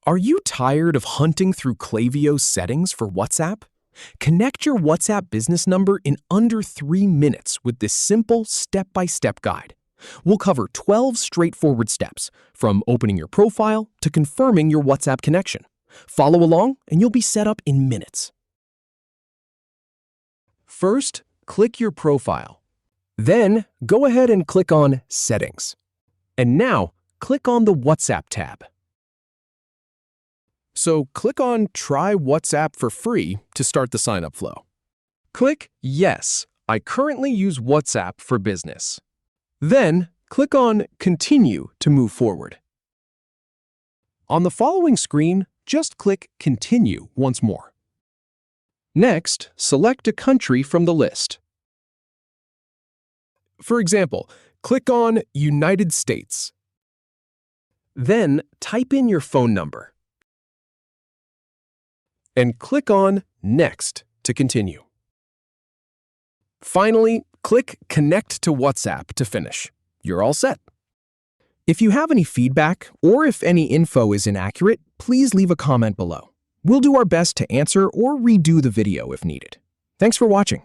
Are you tired of hunting through Klaviyo's settings for WhatsApp? Connect your WhatsApp business number in under 3 minutes with this simple step-by-step guide. We'll cover 12 straightforward steps, from opening your profile to confirming your WhatsApp connection. Follow along and you'll be set up in minutes. First, click your profile. Then, go ahead and click on Settings. And now, click on the WhatsApp tab. So click on Try WhatsApp for free to start the sign-up flow. Click Yes, I currently use WhatsApp for business. Then, click on Continue to move forward. On the following screen, just click Continue once more. Next, select a country from the list. For example, click on United States. Then, type in your phone number. And click on Next to continue. Finally, click Connect to WhatsApp to finish. You're all set. If you have any feedback or if any info is inaccurate, please leave a comment below. We'll do our best to answer or redo the video if needed. Thanks for watching.